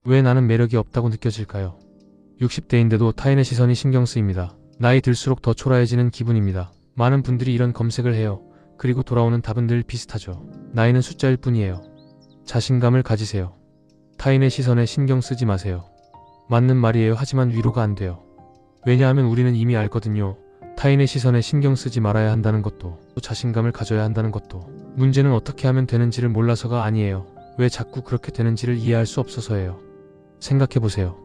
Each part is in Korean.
왜 나는 매력이 없다고 느껴질까요? 60대인데도 타인의 시선이 신경 쓰입니다. 나이 들수록 더 초라해지는 기분입니다. 많은 분들이 이런 검색을 해요. 그리고 돌아오는 답은 늘 비슷하죠. 나이는 숫자일 뿐이에요. 자신감을 가지세요. 타인의 시선에 신경 쓰지 마세요. 맞는 말이에요. 하지만 위로가 안 돼요. 왜냐하면 우리는 이미 알거든요. 타인의 시선에 신경 쓰지 말아야 한다는 것도, 또 자신감을 가져야 한다는 것도. 문제는 어떻게 하면 되는지를 몰라서가 아니에요. 왜 자꾸 그렇게 되는지를 이해할 수 없어서예요. 생각해보세요.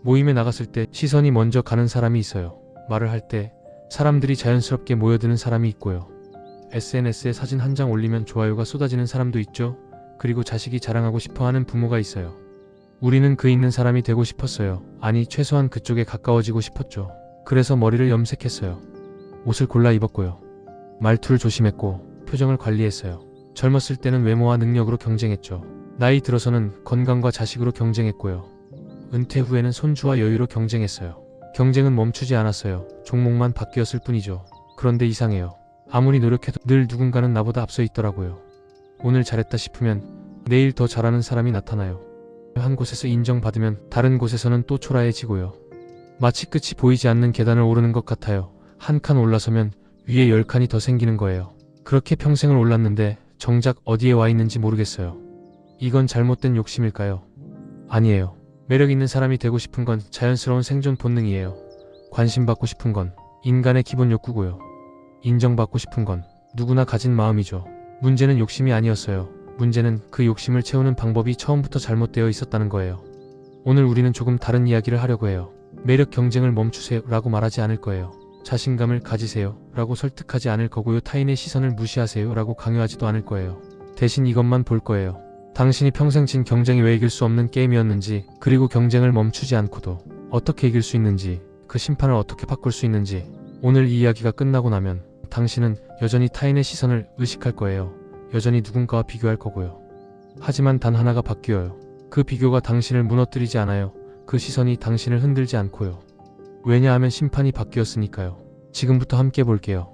모임에 나갔을 때 시선이 먼저 가는 사람이 있어요. 말을 할 때 사람들이 자연스럽게 모여드는 사람이 있고요. SNS에 사진 한 장 올리면 좋아요가 쏟아지는 사람도 있죠. 그리고 자식이 자랑하고 싶어하는 부모가 있어요. 우리는 그 있는 사람이 되고 싶었어요. 아니, 최소한 그쪽에 가까워지고 싶었죠. 그래서 머리를 염색했어요. 옷을 골라 입었고요. 말투를 조심했고 표정을 관리했어요. 젊었을 때는 외모와 능력으로 경쟁했죠. 나이 들어서는 건강과 자식으로 경쟁했고요. 은퇴 후에는 손주와 여유로 경쟁했어요. 경쟁은 멈추지 않았어요. 종목만 바뀌었을 뿐이죠. 그런데 이상해요. 아무리 노력해도 늘 누군가는 나보다 앞서 있더라고요. 오늘 잘했다 싶으면 내일 더 잘하는 사람이 나타나요. 한 곳에서 인정받으면 다른 곳에서는 또 초라해지고요. 마치 끝이 보이지 않는 계단을 오르는 것 같아요. 한 칸 올라서면 위에 10칸이 더 생기는 거예요. 그렇게 평생을 올랐는데 정작 어디에 와 있는지 모르겠어요. 이건 잘못된 욕심일까요? 아니에요. 매력 있는 사람이 되고 싶은 건 자연스러운 생존 본능이에요. 관심받고 싶은 건 인간의 기본 욕구고요. 인정받고 싶은 건 누구나 가진 마음이죠. 문제는 욕심이 아니었어요. 문제는 그 욕심을 채우는 방법이 처음부터 잘못되어 있었다는 거예요. 오늘 우리는 조금 다른 이야기를 하려고 해요. 매력 경쟁을 멈추세요 라고 말하지 않을 거예요. 자신감을 가지세요 라고 설득하지 않을 거고요. 타인의 시선을 무시하세요 라고 강요하지도 않을 거예요. 대신 이것만 볼 거예요. 당신이 평생 진 경쟁이 왜 이길 수 없는 게임이었는지, 그리고 경쟁을 멈추지 않고도 어떻게 이길 수 있는지, 그 심판을 어떻게 바꿀 수 있는지. 오늘 이 이야기가 끝나고 나면 당신은 여전히 타인의 시선을 의식할 거예요. 여전히 누군가와 비교할 거고요. 하지만 단 하나가 바뀌어요. 그 비교가 당신을 무너뜨리지 않아요. 그 시선이 당신을 흔들지 않고요. 왜냐하면 심판이 바뀌었으니까요. 지금부터 함께 볼게요.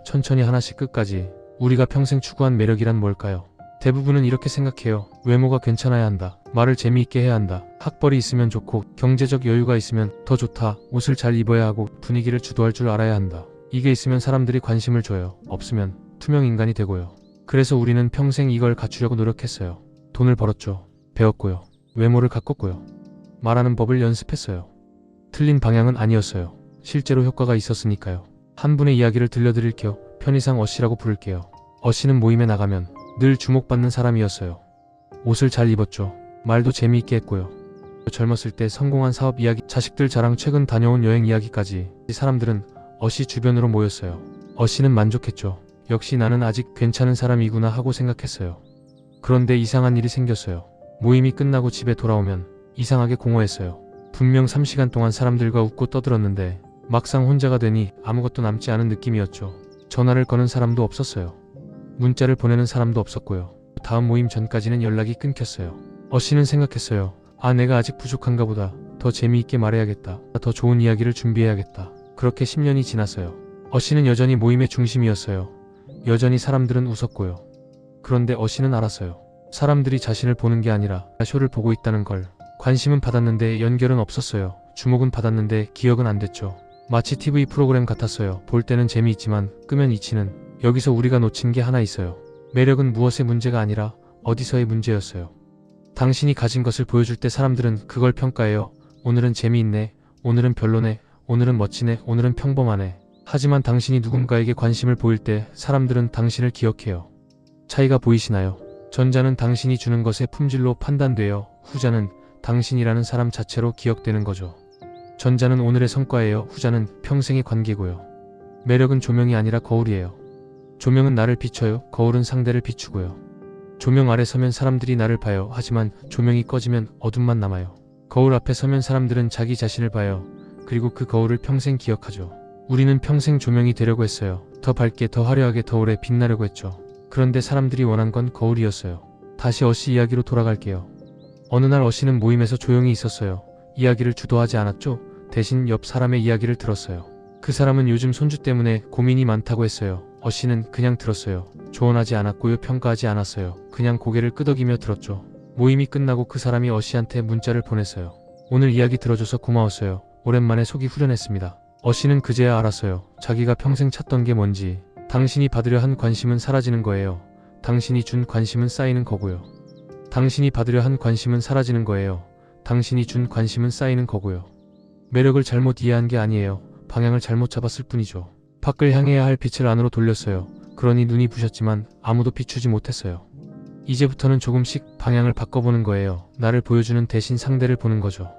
천천히 하나씩 끝까지. 우리가 평생 추구한 매력이란 뭘까요? 대부분은 이렇게 생각해요. 외모가 괜찮아야 한다. 말을 재미있게 해야 한다. 학벌이 있으면 좋고 경제적 여유가 있으면 더 좋다. 옷을 잘 입어야 하고 분위기를 주도할 줄 알아야 한다. 이게 있으면 사람들이 관심을 줘요. 없으면 투명 인간이 되고요. 그래서 우리는 평생 이걸 갖추려고 노력했어요. 돈을 벌었죠. 배웠고요. 외모를 가꿨고요. 말하는 법을 연습했어요. 틀린 방향은 아니었어요. 실제로 효과가 있었으니까요. 한 분의 이야기를 들려드릴게요. 편의상 어씨라고 부를게요. 어씨는 모임에 나가면 늘 주목받는 사람이었어요. 옷을 잘 입었죠. 말도 재미있게 했고요. 젊었을 때 성공한 사업 이야기, 자식들 자랑, 최근 다녀온 여행 이야기까지. 사람들은 어씨 주변으로 모였어요. 어씨는 만족했죠. 역시 나는 아직 괜찮은 사람이구나 하고 생각했어요. 그런데 이상한 일이 생겼어요. 모임이 끝나고 집에 돌아오면 이상하게 공허했어요. 분명 3시간 동안 사람들과 웃고 떠들었는데 막상 혼자가 되니 아무것도 남지 않은 느낌이었죠. 전화를 거는 사람도 없었어요. 문자를 보내는 사람도 없었고요. 다음 모임 전까지는 연락이 끊겼어요. 어씨는 생각했어요. 아, 내가 아직 부족한가 보다. 더 재미있게 말해야겠다. 더 좋은 이야기를 준비해야겠다. 그렇게 10년이 지났어요. 어씨는 여전히 모임의 중심이었어요. 여전히 사람들은 웃었고요. 그런데 어씨는 알았어요. 사람들이 자신을 보는 게 아니라 쇼를 보고 있다는 걸. 관심은 받았는데 연결은 없었어요. 주목은 받았는데 기억은 안 됐죠. 마치 TV 프로그램 같았어요. 볼 때는 재미있지만 끄면 잊히는. 여기서 우리가 놓친 게 하나 있어요. 매력은 무엇의 문제가 아니라 어디서의 문제였어요. 당신이 가진 것을 보여줄 때 사람들은 그걸 평가해요. 오늘은 재미있네. 오늘은 별로네. 오늘은 멋지네. 오늘은 평범하네. 하지만 당신이 누군가에게 관심을 보일 때 사람들은 당신을 기억해요. 차이가 보이시나요? 전자는 당신이 주는 것의 품질로 판단돼요. 후자는 당신이라는 사람 자체로 기억되는 거죠. 전자는 오늘의 성과예요. 후자는 평생의 관계고요. 매력은 조명이 아니라 거울이에요. 조명은 나를 비춰요. 거울은 상대를 비추고요. 조명 아래 서면 사람들이 나를 봐요. 하지만 조명이 꺼지면 어둠만 남아요. 거울 앞에 서면 사람들은 자기 자신을 봐요. 그리고 그 거울을 평생 기억하죠. 우리는 평생 조명이 되려고 했어요. 더 밝게, 더 화려하게, 더 오래 빛나려고 했죠. 그런데 사람들이 원한 건 거울이었어요. 다시 어씨 이야기로 돌아갈게요. 어느 날 어씨는 모임에서 조용히 있었어요. 이야기를 주도하지 않았죠. 대신 옆 사람의 이야기를 들었어요. 그 사람은 요즘 손주 때문에 고민이 많다고 했어요. 어씨는 그냥 들었어요. 조언하지 않았고요. 평가하지 않았어요. 그냥 고개를 끄덕이며 들었죠. 모임이 끝나고 그 사람이 어씨한테 문자를 보냈어요. 오늘 이야기 들어줘서 고마웠어요. 오랜만에 속이 후련했습니다. 어씨는 그제야 알았어요. 자기가 평생 찾던 게 뭔지. 당신이 받으려 한 관심은 사라지는 거예요. 당신이 준 관심은 쌓이는 거고요. 당신이 받으려 한 관심은 사라지는 거예요. 당신이 준 관심은 쌓이는 거고요. 매력을 잘못 이해한 게 아니에요. 방향을 잘못 잡았을 뿐이죠. 밖을 향해야 할 빛을 안으로 돌렸어요. 그러니 눈이 부셨지만 아무도 비추지 못했어요. 이제부터는 조금씩 방향을 바꿔보는 거예요. 나를 보여주는 대신 상대를 보는 거죠.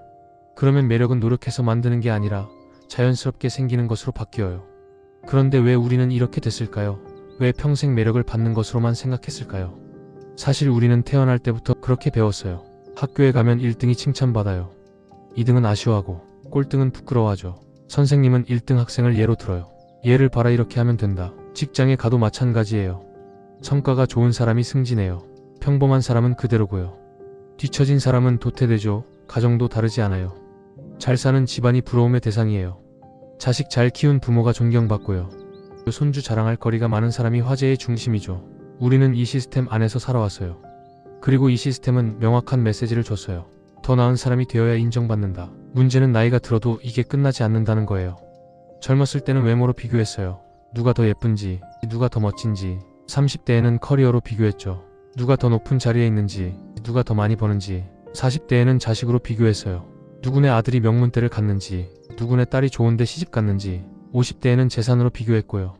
그러면 매력은 노력해서 만드는 게 아니라 자연스럽게 생기는 것으로 바뀌어요. 그런데 왜 우리는 이렇게 됐을까요? 왜 평생 매력을 받는 것으로만 생각했을까요? 사실 우리는 태어날 때부터 그렇게 배웠어요. 학교에 가면 1등이 칭찬받아요. 2등은 아쉬워하고 꼴등은 부끄러워하죠. 선생님은 1등 학생을 예로 들어요. 얘를 봐라 이렇게 하면 된다. 직장에 가도 마찬가지예요. 성과가 좋은 사람이 승진해요. 평범한 사람은 그대로고요. 뒤처진 사람은 도태되죠. 가정도 다르지 않아요. 잘 사는 집안이 부러움의 대상이에요. 자식 잘 키운 부모가 존경받고요. 손주 자랑할 거리가 많은 사람이 화제의 중심이죠. 우리는 이 시스템 안에서 살아왔어요. 그리고 이 시스템은 명확한 메시지를 줬어요. 더 나은 사람이 되어야 인정받는다. 문제는 나이가 들어도 이게 끝나지 않는다는 거예요. 젊었을 때는 외모로 비교했어요. 누가 더 예쁜지, 누가 더 멋진지. 30대에는 커리어로 비교했죠. 누가 더 높은 자리에 있는지, 누가 더 많이 버는지. 40대에는 자식으로 비교했어요. 누구네 아들이 명문대를 갔는지, 누구네 딸이 좋은데 시집 갔는지. 50대에는 재산으로 비교했고요.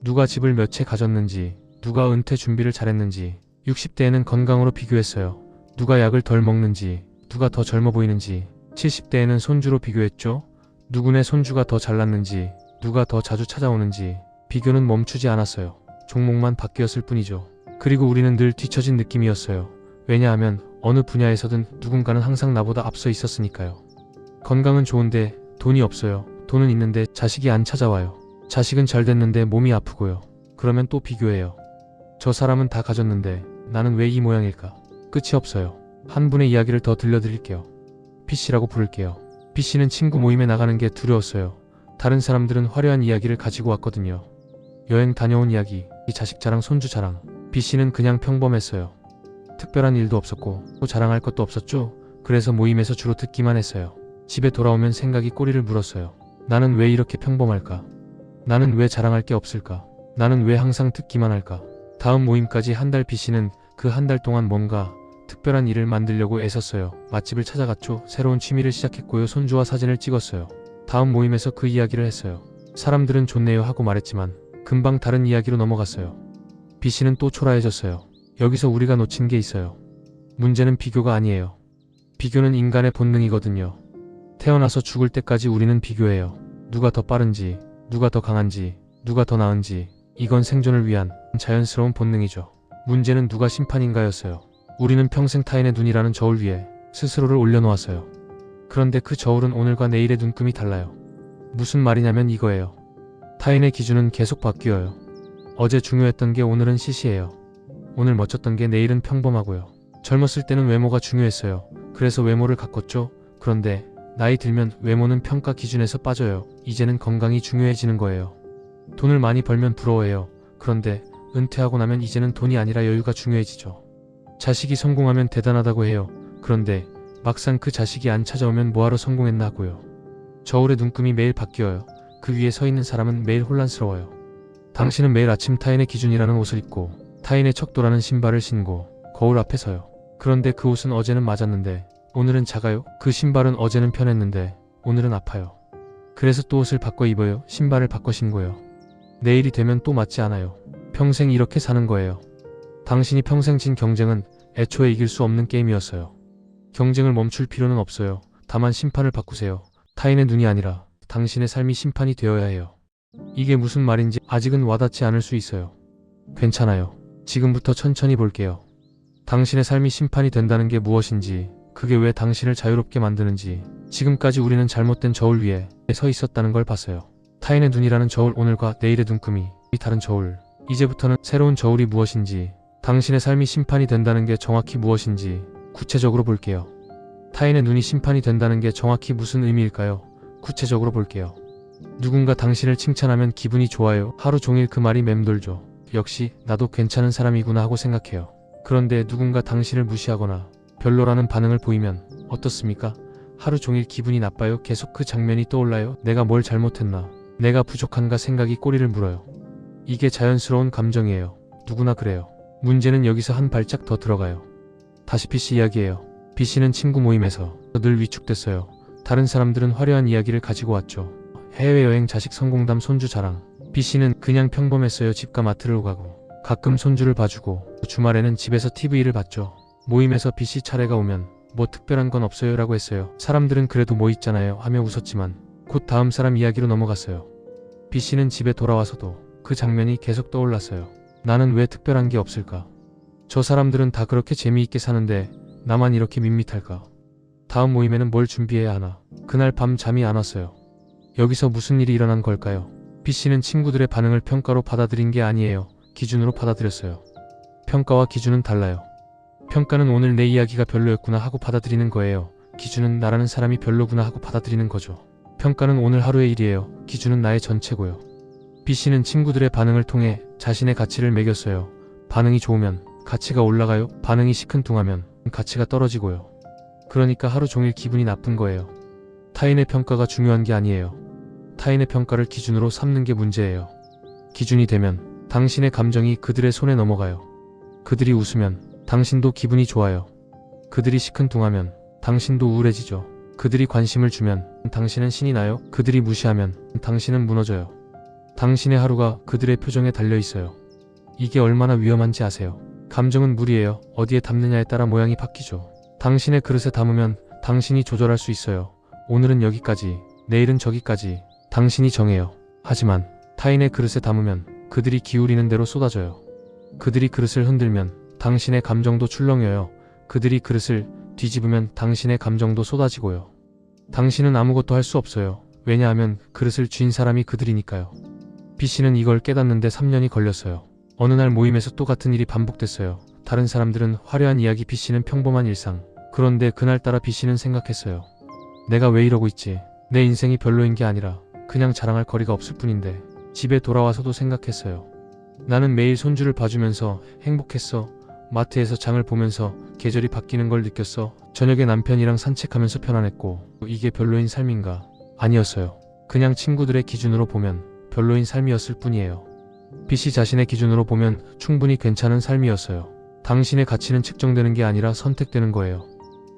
누가 집을 몇 채 가졌는지, 누가 은퇴 준비를 잘했는지. 60대에는 건강으로 비교했어요. 누가 약을 덜 먹는지, 누가 더 젊어 보이는지. 70대에는 손주로 비교했죠. 누구네 손주가 더 잘났는지, 누가 더 자주 찾아오는지. 비교는 멈추지 않았어요. 종목만 바뀌었을 뿐이죠. 그리고 우리는 늘 뒤처진 느낌이었어요. 왜냐하면 어느 분야에서든 누군가는 항상 나보다 앞서 있었으니까요. 건강은 좋은데 돈이 없어요. 돈은 있는데 자식이 안 찾아와요. 자식은 잘 됐는데 몸이 아프고요. 그러면 또 비교해요. 저 사람은 다 가졌는데 나는 왜 이 모양일까? 끝이 없어요. 한 분의 이야기를 더 들려드릴게요. P씨라고 부를게요. P씨는 친구 모임에 나가는 게 두려웠어요. 다른 사람들은 화려한 이야기를 가지고 왔거든요. 여행 다녀온 이야기, 이 자식 자랑, 손주 자랑. B씨는 그냥 평범했어요. 특별한 일도 없었고 또 자랑할 것도 없었죠. 그래서 모임에서 주로 듣기만 했어요. 집에 돌아오면 생각이 꼬리를 물었어요. 나는 왜 이렇게 평범할까? 나는 왜 자랑할 게 없을까? 나는 왜 항상 듣기만 할까? 다음 모임까지 한 달. B씨는 그 한 달 동안 뭔가 특별한 일을 만들려고 애썼어요. 맛집을 찾아갔죠. 새로운 취미를 시작했고요. 손주와 사진을 찍었어요. 다음 모임에서 그 이야기를 했어요. 사람들은 좋네요 하고 말했지만 금방 다른 이야기로 넘어갔어요. B씨는 또 초라해졌어요. 여기서 우리가 놓친 게 있어요. 문제는 비교가 아니에요. 비교는 인간의 본능이거든요. 태어나서 죽을 때까지 우리는 비교해요. 누가 더 빠른지, 누가 더 강한지, 누가 더 나은지. 이건 생존을 위한 자연스러운 본능이죠. 문제는 누가 심판인가였어요. 우리는 평생 타인의 눈이라는 저울 위에 스스로를 올려놓았어요. 그런데 그 저울은 오늘과 내일의 눈금이 달라요. 무슨 말이냐면 이거예요. 타인의 기준은 계속 바뀌어요. 어제 중요했던 게 오늘은 시시해요. 오늘 멋졌던 게 내일은 평범하고요. 젊었을 때는 외모가 중요했어요. 그래서 외모를 가꿨죠. 그런데 나이 들면 외모는 평가 기준에서 빠져요. 이제는 건강이 중요해지는 거예요. 돈을 많이 벌면 부러워해요. 그런데 은퇴하고 나면 이제는 돈이 아니라 여유가 중요해지죠. 자식이 성공하면 대단하다고 해요. 그런데 막상 그 자식이 안 찾아오면 뭐하러 성공했나 하고요. 저울의 눈금이 매일 바뀌어요. 그 위에 서 있는 사람은 매일 혼란스러워요. 당신은 매일 아침 타인의 기준이라는 옷을 입고 타인의 척도라는 신발을 신고 거울 앞에 서요. 그런데 그 옷은 어제는 맞았는데 오늘은 작아요. 그 신발은 어제는 편했는데 오늘은 아파요. 그래서 또 옷을 바꿔 입어요. 신발을 바꿔 신고요. 내일이 되면 또 맞지 않아요. 평생 이렇게 사는 거예요. 당신이 평생 진 경쟁은 애초에 이길 수 없는 게임이었어요. 경쟁을 멈출 필요는 없어요. 다만 심판을 바꾸세요. 타인의 눈이 아니라 당신의 삶이 심판이 되어야 해요. 이게 무슨 말인지 아직은 와닿지 않을 수 있어요. 괜찮아요. 지금부터 천천히 볼게요. 당신의 삶이 심판이 된다는 게 무엇인지, 그게 왜 당신을 자유롭게 만드는지. 지금까지 우리는 잘못된 저울 위에 서 있었다는 걸 봤어요. 타인의 눈이라는 저울, 오늘과 내일의 눈금이 다른 저울. 이제부터는 새로운 저울이 무엇인지, 당신의 삶이 심판이 된다는 게 정확히 무엇인지 구체적으로 볼게요. 타인의 눈이 심판이 된다는 게 정확히 무슨 의미일까요? 구체적으로 볼게요. 누군가 당신을 칭찬하면 기분이 좋아요. 하루 종일 그 말이 맴돌죠. 역시 나도 괜찮은 사람이구나 하고 생각해요. 그런데 누군가 당신을 무시하거나 별로라는 반응을 보이면 어떻습니까? 하루 종일 기분이 나빠요. 계속 그 장면이 떠올라요. 내가 뭘 잘못했나? 내가 부족한가 생각이 꼬리를 물어요. 이게 자연스러운 감정이에요. 누구나 그래요. 문제는 여기서 한 발짝 더 들어가요. 다시 B씨 이야기예요. B씨는 친구 모임에서 늘 위축됐어요. 다른 사람들은 화려한 이야기를 가지고 왔죠. 해외여행, 자식 성공담, 손주 자랑. B씨는 그냥 평범했어요. 집과 마트를 가고 가끔 손주를 봐주고 주말에는 집에서 TV를 봤죠. 모임에서 B씨 차례가 오면 뭐 특별한 건 없어요 라고 했어요. 사람들은 그래도 뭐 있잖아요 하며 웃었지만 곧 다음 사람 이야기로 넘어갔어요. B씨는 집에 돌아와서도 그 장면이 계속 떠올랐어요. 나는 왜 특별한 게 없을까? 저 사람들은 다 그렇게 재미있게 사는데 나만 이렇게 밋밋할까? 다음 모임에는 뭘 준비해야 하나? 그날 밤 잠이 안 왔어요. 여기서 무슨 일이 일어난 걸까요? B씨는 친구들의 반응을 평가로 받아들인 게 아니에요. 기준으로 받아들였어요. 평가와 기준은 달라요. 평가는 오늘 내 이야기가 별로였구나 하고 받아들이는 거예요. 기준은 나라는 사람이 별로구나 하고 받아들이는 거죠. 평가는 오늘 하루의 일이에요. 기준은 나의 전체고요. B씨는 친구들의 반응을 통해 자신의 가치를 매겼어요. 반응이 좋으면 가치가 올라가요. 반응이 시큰둥하면 가치가 떨어지고요. 그러니까 하루 종일 기분이 나쁜 거예요. 타인의 평가가 중요한 게 아니에요. 타인의 평가를 기준으로 삼는 게 문제예요. 기준이 되면 당신의 감정이 그들의 손에 넘어가요. 그들이 웃으면 당신도 기분이 좋아요. 그들이 시큰둥하면 당신도 우울해지죠. 그들이 관심을 주면 당신은 신이 나요. 그들이 무시하면 당신은 무너져요. 당신의 하루가 그들의 표정에 달려 있어요. 이게 얼마나 위험한지 아세요? 감정은 물이에요. 어디에 담느냐에 따라 모양이 바뀌죠. 당신의 그릇에 담으면 당신이 조절할 수 있어요. 오늘은 여기까지, 내일은 저기까지 당신이 정해요. 하지만 타인의 그릇에 담으면 그들이 기울이는 대로 쏟아져요. 그들이 그릇을 흔들면 당신의 감정도 출렁여요. 그들이 그릇을 뒤집으면 당신의 감정도 쏟아지고요. 당신은 아무것도 할 수 없어요. 왜냐하면 그릇을 쥔 사람이 그들이니까요. B씨는 이걸 깨닫는데 3년이 걸렸어요. 어느 날 모임에서 똑같은 일이 반복됐어요. 다른 사람들은 화려한 이야기, B씨는 평범한 일상. 그런데 그날따라 B씨는 생각했어요. 내가 왜 이러고 있지? 내 인생이 별로인 게 아니라 그냥 자랑할 거리가 없을 뿐인데. 집에 돌아와서도 생각했어요. 나는 매일 손주를 봐주면서 행복했어. 마트에서 장을 보면서 계절이 바뀌는 걸 느꼈어. 저녁에 남편이랑 산책하면서 편안했고. 이게 별로인 삶인가? 아니었어요. 그냥 친구들의 기준으로 보면 별로인 삶이었을 뿐이에요. B씨 자신의 기준으로 보면 충분히 괜찮은 삶이었어요. 당신의 가치는 측정되는 게 아니라 선택되는 거예요.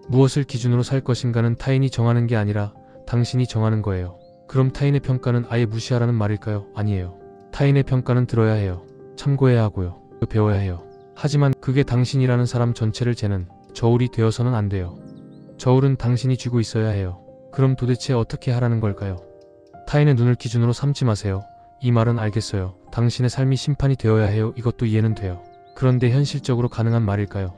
무엇을 기준으로 살 것인가는 타인이 정하는 게 아니라 당신이 정하는 거예요. 그럼 타인의 평가는 아예 무시하라는 말일까요? 아니에요. 타인의 평가는 들어야 해요. 참고해야 하고요. 배워야 해요. 하지만 그게 당신이라는 사람 전체를 재는 저울이 되어서는 안 돼요. 저울은 당신이 쥐고 있어야 해요. 그럼 도대체 어떻게 하라는 걸까요? 타인의 눈을 기준으로 삼지 마세요. 이 말은 알겠어요. 당신의 삶이 심판이 되어야 해요. 이것도 이해는 돼요. 그런데 현실적으로 가능한 말일까요?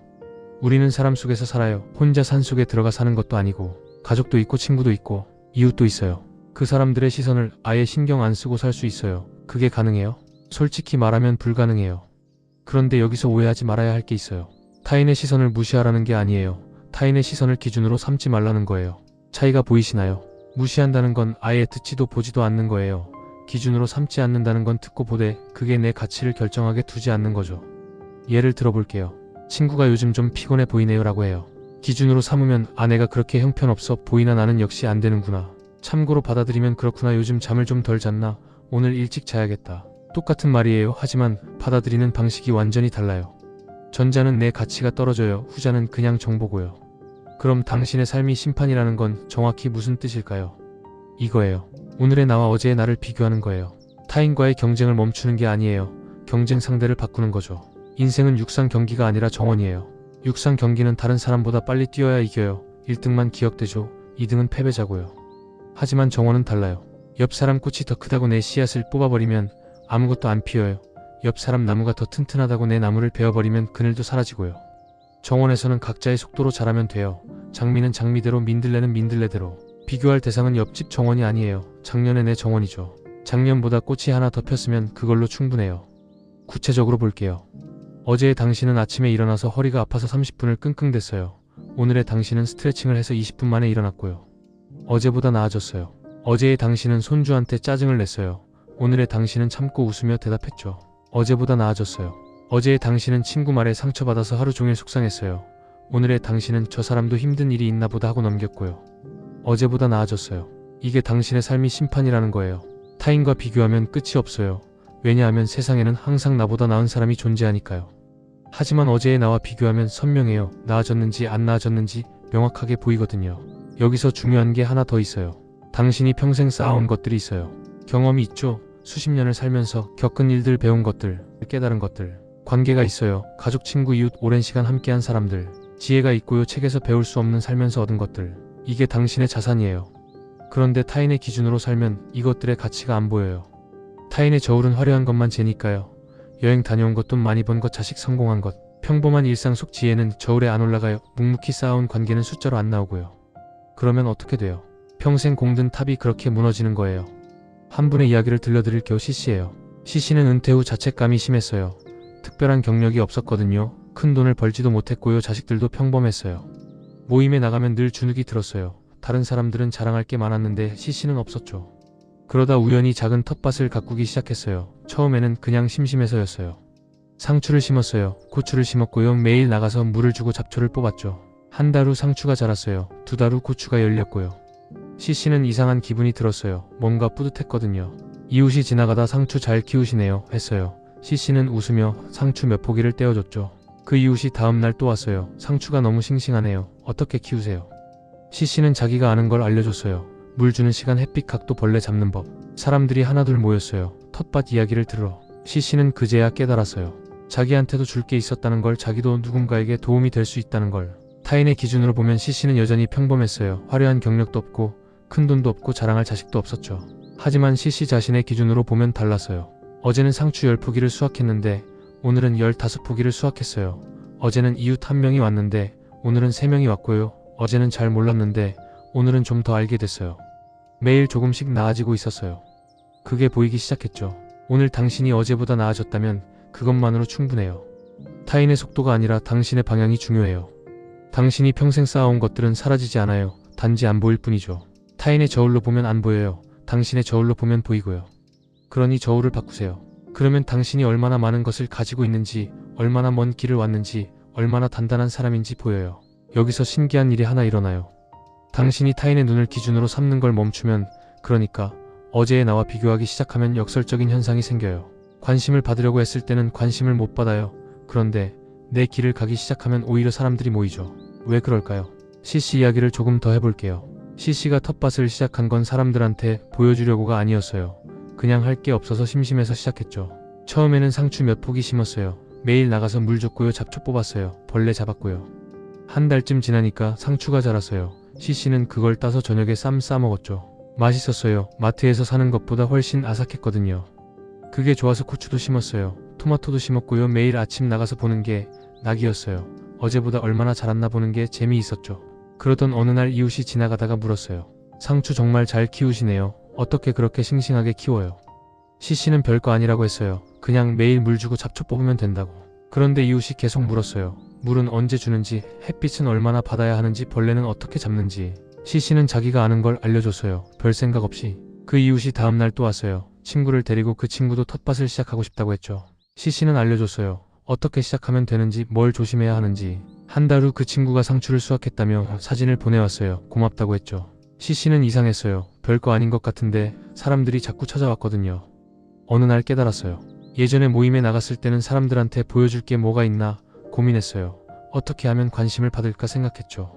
우리는 사람 속에서 살아요. 혼자 산속에 들어가 사는 것도 아니고 가족도 있고 친구도 있고 이웃도 있어요. 그 사람들의 시선을 아예 신경 안 쓰고 살 수 있어요. 그게 가능해요? 솔직히 말하면 불가능해요. 그런데 여기서 오해하지 말아야 할 게 있어요. 타인의 시선을 무시하라는 게 아니에요. 타인의 시선을 기준으로 삼지 말라는 거예요. 차이가 보이시나요? 무시한다는 건 아예 듣지도 보지도 않는 거예요. 기준으로 삼지 않는다는 건 듣고 보되 그게 내 가치를 결정하게 두지 않는 거죠. 예를 들어볼게요. 친구가 요즘 좀 피곤해 보이네요 라고 해요. 기준으로 삼으면 아내가 그렇게 형편없어 보이나 나는 역시 안 되는구나. 참고로 받아들이면 그렇구나. 요즘 잠을 좀 덜 잤나? 오늘 일찍 자야겠다. 똑같은 말이에요. 하지만 받아들이는 방식이 완전히 달라요. 전자는 내 가치가 떨어져요. 후자는 그냥 정보고요. 그럼 당신의 삶이 심판이라는 건 정확히 무슨 뜻일까요? 이거예요. 오늘의 나와 어제의 나를 비교하는 거예요. 타인과의 경쟁을 멈추는 게 아니에요. 경쟁 상대를 바꾸는 거죠. 인생은 육상 경기가 아니라 정원이에요. 육상 경기는 다른 사람보다 빨리 뛰어야 이겨요. 1등만 기억되죠. 2등은 패배자고요. 하지만 정원은 달라요. 옆 사람 꽃이 더 크다고 내 씨앗을 뽑아버리면 아무것도 안 피어요. 옆 사람 나무가 더 튼튼하다고 내 나무를 베어버리면 그늘도 사라지고요. 정원에서는 각자의 속도로 자라면 돼요. 장미는 장미대로, 민들레는 민들레대로. 비교할 대상은 옆집 정원이 아니에요. 작년의 내 정원이죠. 작년보다 꽃이 하나 더 폈으면 그걸로 충분해요. 구체적으로 볼게요. 어제의 당신은 아침에 일어나서 허리가 아파서 30분을 끙끙댔어요. 오늘의 당신은 스트레칭을 해서 20분 만에 일어났고요. 어제보다 나아졌어요. 어제의 당신은 손주한테 짜증을 냈어요. 오늘의 당신은 참고 웃으며 대답했죠. 어제보다 나아졌어요. 어제의 당신은 친구 말에 상처받아서 하루 종일 속상했어요. 오늘의 당신은 저 사람도 힘든 일이 있나 보다 하고 넘겼고요. 어제보다 나아졌어요. 이게 당신의 삶이 심판이라는 거예요. 타인과 비교하면 끝이 없어요. 왜냐하면 세상에는 항상 나보다 나은 사람이 존재하니까요. 하지만 어제의 나와 비교하면 선명해요. 나아졌는지 안 나아졌는지 명확하게 보이거든요. 여기서 중요한 게 하나 더 있어요. 당신이 평생 쌓아온 것들이 있어요. 경험이 있죠. 수십 년을 살면서 겪은 일들, 배운 것들, 깨달은 것들. 관계가 있어요. 가족, 친구, 이웃, 오랜 시간 함께한 사람들. 지혜가 있고요. 책에서 배울 수 없는 살면서 얻은 것들. 이게 당신의 자산이에요. 그런데 타인의 기준으로 살면 이것들의 가치가 안 보여요. 타인의 저울은 화려한 것만 재니까요. 여행 다녀온 것, 돈 많이 번 것, 자식 성공한 것. 평범한 일상 속 지혜는 저울에 안 올라가요. 묵묵히 쌓아온 관계는 숫자로 안 나오고요. 그러면 어떻게 돼요? 평생 공든 탑이 그렇게 무너지는 거예요. 한 분의 이야기를 들려드릴게요. C씨예요. C씨는 은퇴 후 자책감이 심했어요. 특별한 경력이 없었거든요. 큰 돈을 벌지도 못했고요. 자식들도 평범했어요. 모임에 나가면 늘 주눅이 들었어요. 다른 사람들은 자랑할 게 많았는데 C씨는 없었죠. 그러다 우연히 작은 텃밭을 가꾸기 시작했어요. 처음에는 그냥 심심해서였어요. 상추를 심었어요. 고추를 심었고요. 매일 나가서 물을 주고 잡초를 뽑았죠. 한 달 후 상추가 자랐어요. 두 달 후 고추가 열렸고요. C씨는 이상한 기분이 들었어요. 뭔가 뿌듯했거든요. 이웃이 지나가다 상추 잘 키우시네요 했어요. C씨는 웃으며 상추 몇 포기를 떼어줬죠. 그 이웃이 다음날 또 왔어요. 상추가 너무 싱싱하네요. 어떻게 키우세요? C씨는 자기가 아는 걸 알려줬어요. 물 주는 시간, 햇빛, 각도, 벌레 잡는 법. 사람들이 하나둘 모였어요. 텃밭 이야기를 들으러. C씨는 그제야 깨달았어요. 자기한테도 줄 게 있었다는 걸, 자기도 누군가에게 도움이 될 수 있다는 걸. 타인의 기준으로 보면 C씨는 여전히 평범했어요. 화려한 경력도 없고 큰 돈도 없고 자랑할 자식도 없었죠. 하지만 C씨 자신의 기준으로 보면 달랐어요. 어제는 상추 10포기를 수확했는데 오늘은 15포기를 수확했어요. 어제는 이웃 한 명이 왔는데 오늘은 3명이 왔고요. 어제는 잘 몰랐는데 오늘은 좀 더 알게 됐어요. 매일 조금씩 나아지고 있었어요. 그게 보이기 시작했죠. 오늘 당신이 어제보다 나아졌다면 그것만으로 충분해요. 타인의 속도가 아니라 당신의 방향이 중요해요. 당신이 평생 쌓아온 것들은 사라지지 않아요. 단지 안 보일 뿐이죠. 타인의 저울로 보면 안 보여요. 당신의 저울로 보면 보이고요. 그러니 저울을 바꾸세요. 그러면 당신이 얼마나 많은 것을 가지고 있는지, 얼마나 먼 길을 왔는지, 얼마나 단단한 사람인지 보여요. 여기서 신기한 일이 하나 일어나요. 당신이 타인의 눈을 기준으로 삼는 걸 멈추면, 그러니까 어제의 나와 비교하기 시작하면 역설적인 현상이 생겨요. 관심을 받으려고 했을 때는 관심을 못 받아요. 그런데 내 길을 가기 시작하면 오히려 사람들이 모이죠. 왜 그럴까요? C씨 이야기를 조금 더 해볼게요. C씨가 텃밭을 시작한 건 사람들한테 보여주려고가 아니었어요. 그냥 할 게 없어서 심심해서 시작했죠. 처음에는 상추 몇 포기 심었어요. 매일 나가서 물 줬고요. 잡초 뽑았어요. 벌레 잡았고요. 한 달쯤 지나니까 상추가 자랐어요. C씨는 그걸 따서 저녁에 쌈 싸먹었죠. 맛있었어요. 마트에서 사는 것보다 훨씬 아삭했거든요. 그게 좋아서 고추도 심었어요. 토마토도 심었고요. 매일 아침 나가서 보는 게 낙이었어요. 어제보다 얼마나 자랐나 보는 게 재미있었죠. 그러던 어느 날 이웃이 지나가다가 물었어요. 상추 정말 잘 키우시네요. 어떻게 그렇게 싱싱하게 키워요? C씨는 별거 아니라고 했어요. 그냥 매일 물 주고 잡초 뽑으면 된다고. 그런데 이웃이 계속 물었어요. 물은 언제 주는지, 햇빛은 얼마나 받아야 하는지, 벌레는 어떻게 잡는지. C씨는 자기가 아는 걸 알려줬어요. 별 생각 없이. 그 이웃이 다음날 또 왔어요. 친구를 데리고 그 친구도 텃밭을 시작하고 싶다고 했죠. C씨는 알려줬어요. 어떻게 시작하면 되는지, 뭘 조심해야 하는지. 한 달 후 그 친구가 상추를 수확했다며 사진을 보내왔어요. 고맙다고 했죠. C씨는 이상했어요. 별거 아닌 것 같은데 사람들이 자꾸 찾아왔거든요. 어느 날 깨달았어요. 예전에 모임에 나갔을 때는 사람들한테 보여줄 게 뭐가 있나 고민했어요. 어떻게 하면 관심을 받을까 생각했죠.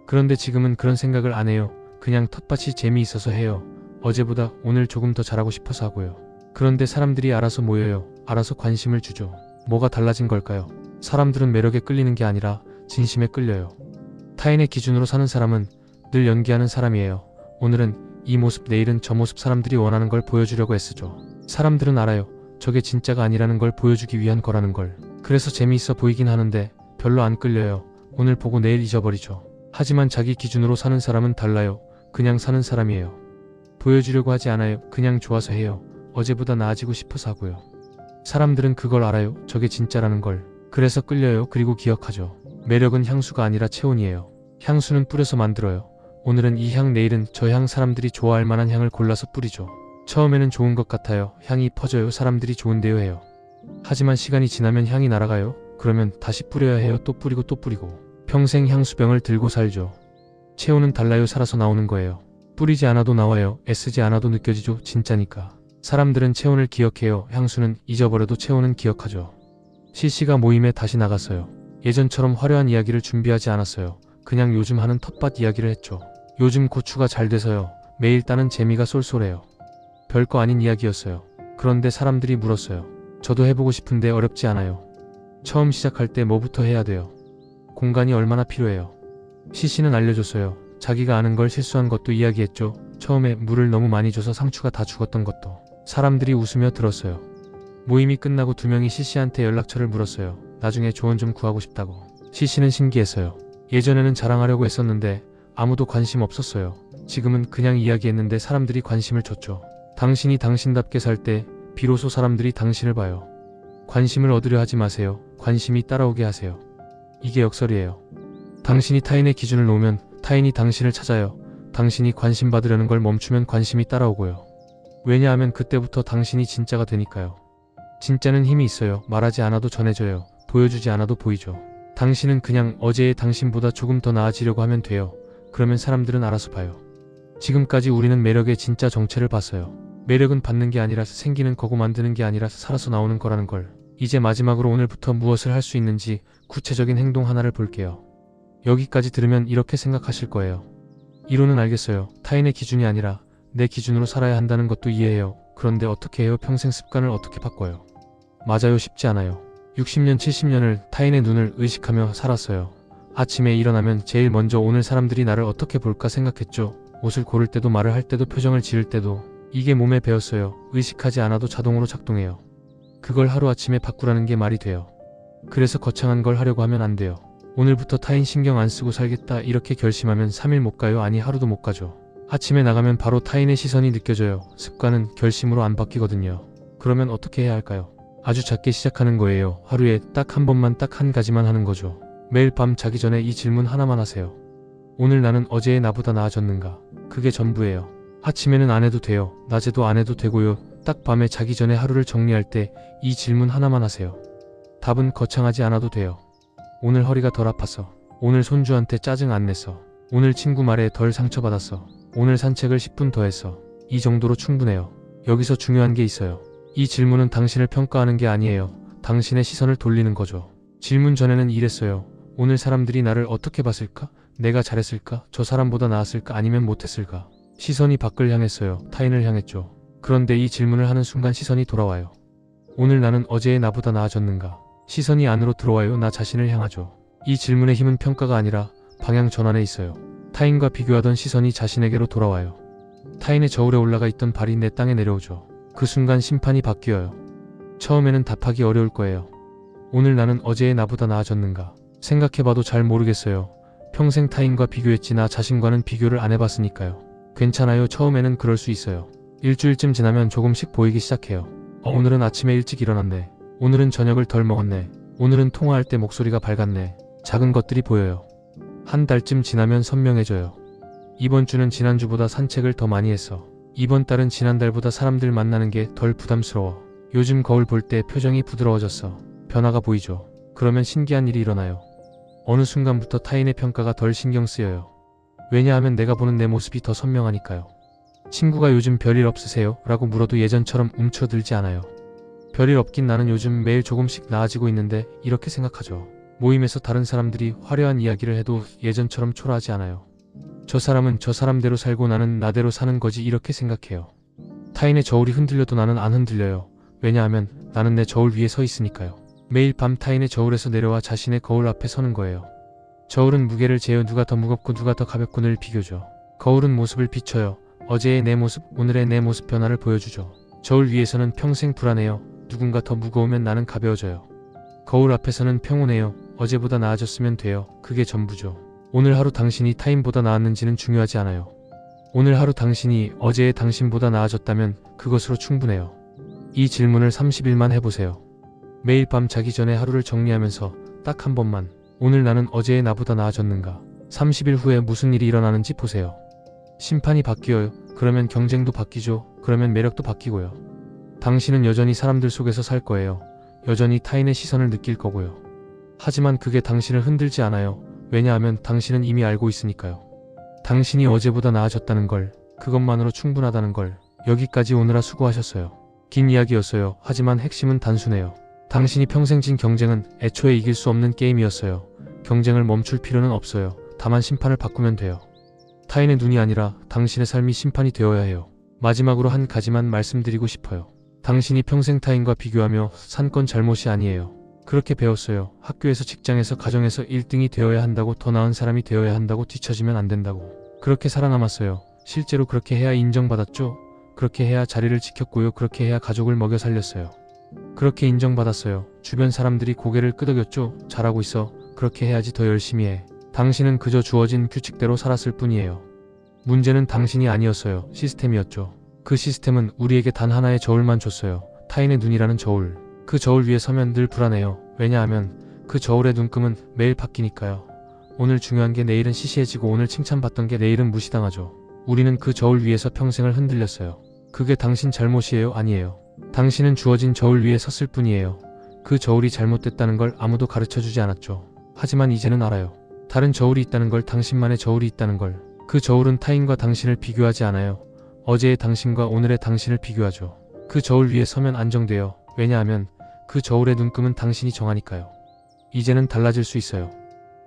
그런데 지금은 그런 생각을 안 해요. 그냥 텃밭이 재미있어서 해요. 어제보다 오늘 조금 더 잘하고 싶어서 하고요. 그런데 사람들이 알아서 모여요. 알아서 관심을 주죠. 뭐가 달라진 걸까요? 사람들은 매력에 끌리는 게 아니라 진심에 끌려요. 타인의 기준으로 사는 사람은 늘 연기하는 사람이에요. 오늘은 이 모습, 내일은 저 모습. 사람들이 원하는 걸 보여주려고 애쓰죠. 사람들은 알아요. 저게 진짜가 아니라는 걸 보여주기 위한 거라는 걸. 그래서 재미있어 보이긴 하는데 별로 안 끌려요. 오늘 보고 내일 잊어버리죠. 하지만 자기 기준으로 사는 사람은 달라요. 그냥 사는 사람이에요. 보여주려고 하지 않아요. 그냥 좋아서 해요. 어제보다 나아지고 싶어서 하고요. 사람들은 그걸 알아요. 저게 진짜라는 걸. 그래서 끌려요. 그리고 기억하죠. 매력은 향수가 아니라 체온이에요. 향수는 뿌려서 만들어요. 오늘은 이 향, 내일은 저 향. 사람들이 좋아할 만한 향을 골라서 뿌리죠. 처음에는 좋은 것 같아요. 향이 퍼져요. 사람들이 좋은데요 해요. 하지만 시간이 지나면 향이 날아가요. 그러면 다시 뿌려야 해요. 또 뿌리고 또 뿌리고. 평생 향수병을 들고 살죠. 체온은 달라요. 살아서 나오는 거예요. 뿌리지 않아도 나와요. 애쓰지 않아도 느껴지죠. 진짜니까. 사람들은 체온을 기억해요. 향수는 잊어버려도 체온은 기억하죠. CC가 모임에 다시 나갔어요. 예전처럼 화려한 이야기를 준비하지 않았어요. 그냥 요즘 하는 텃밭 이야기를 했죠. 요즘 고추가 잘 돼서요. 매일 따는 재미가 쏠쏠해요. 별거 아닌 이야기였어요. 그런데 사람들이 물었어요. 저도 해보고 싶은데 어렵지 않아요. 처음 시작할 때 뭐부터 해야 돼요? 공간이 얼마나 필요해요? CC는 알려줬어요. 자기가 아는 걸 실수한 것도 이야기했죠. 처음에 물을 너무 많이 줘서 상추가 다 죽었던 것도. 사람들이 웃으며 들었어요. 모임이 끝나고 2명이 CC한테 연락처를 물었어요. 나중에 조언 좀 구하고 싶다고. CC는 신기했어요. 예전에는 자랑하려고 했었는데 아무도 관심 없었어요. 지금은 그냥 이야기했는데 사람들이 관심을 줬죠. 당신이 당신답게 살 때 비로소 사람들이 당신을 봐요. 관심을 얻으려 하지 마세요. 관심이 따라오게 하세요. 이게 역설이에요. 당신이 타인의 기준을 놓으면 타인이 당신을 찾아요. 당신이 관심 받으려는 걸 멈추면 관심이 따라오고요. 왜냐하면 그때부터 당신이 진짜가 되니까요. 진짜는 힘이 있어요. 말하지 않아도 전해져요. 보여주지 않아도 보이죠. 당신은 그냥 어제의 당신보다 조금 더 나아지려고 하면 돼요. 그러면 사람들은 알아서 봐요. 지금까지 우리는 매력의 진짜 정체를 봤어요. 매력은 받는 게 아니라 생기는 거고 만드는 게 아니라 살아서 나오는 거라는 걸. 이제 마지막으로 오늘부터 무엇을 할 수 있는지 구체적인 행동 하나를 볼게요. 여기까지 들으면 이렇게 생각하실 거예요. 이론은 알겠어요. 타인의 기준이 아니라 내 기준으로 살아야 한다는 것도 이해해요. 그런데 어떻게 해요? 평생 습관을 어떻게 바꿔요? 맞아요. 쉽지 않아요. 60년, 70년을 타인의 눈을 의식하며 살았어요. 아침에 일어나면 제일 먼저 오늘 사람들이 나를 어떻게 볼까 생각했죠. 옷을 고를 때도 말을 할 때도 표정을 지을 때도. 이게 몸에 배었어요. 의식하지 않아도 자동으로 작동해요. 그걸 하루아침에 바꾸라는 게 말이 돼요. 그래서 거창한 걸 하려고 하면 안 돼요. 오늘부터 타인 신경 안 쓰고 살겠다 이렇게 결심하면 3일 못 가요. 아니 하루도 못 가죠. 아침에 나가면 바로 타인의 시선이 느껴져요. 습관은 결심으로 안 바뀌거든요. 그러면 어떻게 해야 할까요? 아주 작게 시작하는 거예요. 하루에 딱 한 번만 딱 한 가지만 하는 거죠. 매일 밤 자기 전에 이 질문 하나만 하세요. 오늘 나는 어제의 나보다 나아졌는가? 그게 전부예요. 아침에는 안 해도 돼요. 낮에도 안 해도 되고요. 딱 밤에 자기 전에 하루를 정리할 때 이 질문 하나만 하세요. 답은 거창하지 않아도 돼요. 오늘 허리가 덜 아팠어. 오늘 손주한테 짜증 안 냈어. 오늘 친구 말에 덜 상처받았어. 오늘 산책을 10분 더 했어. 이 정도로 충분해요. 여기서 중요한 게 있어요. 이 질문은 당신을 평가하는 게 아니에요. 당신의 시선을 돌리는 거죠. 질문 전에는 이랬어요. 오늘 사람들이 나를 어떻게 봤을까? 내가 잘했을까? 저 사람보다 나았을까? 아니면 못했을까? 시선이 밖을 향했어요. 타인을 향했죠. 그런데 이 질문을 하는 순간 시선이 돌아와요. 오늘 나는 어제의 나보다 나아졌는가? 시선이 안으로 들어와요. 나 자신을 향하죠. 이 질문의 힘은 평가가 아니라 방향 전환에 있어요. 타인과 비교하던 시선이 자신에게로 돌아와요. 타인의 저울에 올라가 있던 발이 내 땅에 내려오죠. 그 순간 심판이 바뀌어요. 처음에는 답하기 어려울 거예요. 오늘 나는 어제의 나보다 나아졌는가? 생각해봐도 잘 모르겠어요. 평생 타인과 비교했지 나 자신과는 비교를 안 해봤으니까요. 괜찮아요. 처음에는 그럴 수 있어요. 일주일쯤 지나면 조금씩 보이기 시작해요. 오늘은 아침에 일찍 일어났네. 오늘은 저녁을 덜 먹었네. 오늘은 통화할 때 목소리가 밝았네. 작은 것들이 보여요. 한 달쯤 지나면 선명해져요. 이번 주는 지난주보다 산책을 더 많이 했어. 이번 달은 지난달보다 사람들 만나는 게 덜 부담스러워. 요즘 거울 볼 때 표정이 부드러워졌어. 변화가 보이죠. 그러면 신기한 일이 일어나요. 어느 순간부터 타인의 평가가 덜 신경 쓰여요. 왜냐하면 내가 보는 내 모습이 더 선명하니까요. 친구가 요즘 별일 없으세요? 라고 물어도 예전처럼 움츠러들지 않아요. 별일 없긴 나는 요즘 매일 조금씩 나아지고 있는데 이렇게 생각하죠. 모임에서 다른 사람들이 화려한 이야기를 해도 예전처럼 초라하지 않아요. 저 사람은 저 사람대로 살고 나는 나대로 사는 거지 이렇게 생각해요. 타인의 저울이 흔들려도 나는 안 흔들려요. 왜냐하면 나는 내 저울 위에 서 있으니까요. 매일 밤 타인의 저울에서 내려와 자신의 거울 앞에 서는 거예요. 저울은 무게를 재어 누가 더 무겁고 누가 더 가볍고 늘 비교죠. 거울은 모습을 비춰요. 어제의 내 모습, 오늘의 내 모습 변화를 보여주죠. 저울 위에서는 평생 불안해요. 누군가 더 무거우면 나는 가벼워져요. 거울 앞에서는 평온해요. 어제보다 나아졌으면 돼요. 그게 전부죠. 오늘 하루 당신이 타인보다 나았는지는 중요하지 않아요. 오늘 하루 당신이 어제의 당신보다 나아졌다면 그것으로 충분해요. 이 질문을 30일만 해보세요. 매일 밤 자기 전에 하루를 정리하면서 딱 한 번만 오늘 나는 어제의 나보다 나아졌는가? 30일 후에 무슨 일이 일어나는지 보세요. 심판이 바뀌어요. 그러면 경쟁도 바뀌죠. 그러면 매력도 바뀌고요. 당신은 여전히 사람들 속에서 살 거예요. 여전히 타인의 시선을 느낄 거고요. 하지만 그게 당신을 흔들지 않아요. 왜냐하면 당신은 이미 알고 있으니까요. 당신이 어제보다 나아졌다는 걸, 그것만으로 충분하다는 걸. 여기까지 오느라 수고하셨어요. 긴 이야기였어요. 하지만 핵심은 단순해요. 당신이 평생 진 경쟁은 애초에 이길 수 없는 게임이었어요. 경쟁을 멈출 필요는 없어요. 다만 심판을 바꾸면 돼요. 타인의 눈이 아니라 당신의 삶이 심판이 되어야 해요. 마지막으로 한 가지만 말씀드리고 싶어요. 당신이 평생 타인과 비교하며 산 건 잘못이 아니에요. 그렇게 배웠어요. 학교에서, 직장에서, 가정에서 1등이 되어야 한다고, 더 나은 사람이 되어야 한다고, 뒤처지면 안 된다고. 그렇게 살아남았어요. 실제로 그렇게 해야 인정받았죠? 그렇게 해야 자리를 지켰고요. 그렇게 해야 가족을 먹여 살렸어요. 그렇게 인정받았어요. 주변 사람들이 고개를 끄덕였죠? 잘하고 있어. 그렇게 해야지, 더 열심히 해. 당신은 그저 주어진 규칙대로 살았을 뿐이에요. 문제는 당신이 아니었어요. 시스템이었죠. 그 시스템은 우리에게 단 하나의 저울만 줬어요. 타인의 눈이라는 저울. 그 저울 위에 서면 늘 불안해요. 왜냐하면 그 저울의 눈금은 매일 바뀌니까요. 오늘 중요한 게 내일은 시시해지고, 오늘 칭찬받던 게 내일은 무시당하죠. 우리는 그 저울 위에서 평생을 흔들렸어요. 그게 당신 잘못이에요? 아니에요. 당신은 주어진 저울 위에 섰을 뿐이에요. 그 저울이 잘못됐다는 걸 아무도 가르쳐주지 않았죠. 하지만 이제는 알아요. 다른 저울이 있다는 걸, 당신만의 저울이 있다는 걸. 그 저울은 타인과 당신을 비교하지 않아요. 어제의 당신과 오늘의 당신을 비교하죠. 그 저울 위에 서면 안정돼요. 왜냐하면 그 저울의 눈금은 당신이 정하니까요. 이제는 달라질 수 있어요.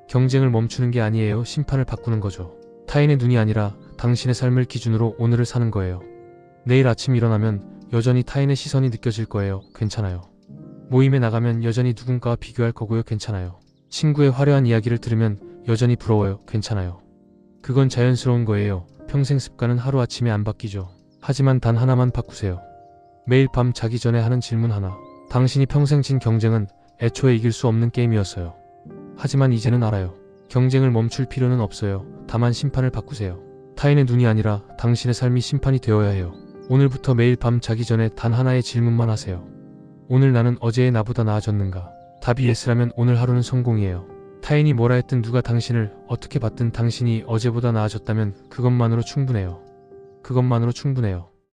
경쟁을 멈추는 게 아니에요. 심판을 바꾸는 거죠. 타인의 눈이 아니라 당신의 삶을 기준으로 오늘을 사는 거예요. 내일 아침 일어나면 여전히 타인의 시선이 느껴질 거예요. 괜찮아요. 모임에 나가면 여전히 누군가와 비교할 거고요. 괜찮아요. 친구의 화려한 이야기를 들으면 여전히 부러워요. 괜찮아요. 그건 자연스러운 거예요. 평생 습관은 하루아침에 안 바뀌죠. 하지만 단 하나만 바꾸세요. 매일 밤 자기 전에 하는 질문 하나. 당신이 평생 진 경쟁은 애초에 이길 수 없는 게임이었어요. 하지만 이제는 알아요. 경쟁을 멈출 필요는 없어요. 다만 심판을 바꾸세요. 타인의 눈이 아니라 당신의 삶이 심판이 되어야 해요. 오늘부터 매일 밤 자기 전에 단 하나의 질문만 하세요. 오늘 나는 어제의 나보다 나아졌는가? 답이 예스라면 오늘 하루는 성공이에요. 타인이 뭐라 했든, 누가 당신을 어떻게 봤든, 당신이 어제보다 나아졌다면 그것만으로 충분해요. 그것만으로 충분해요.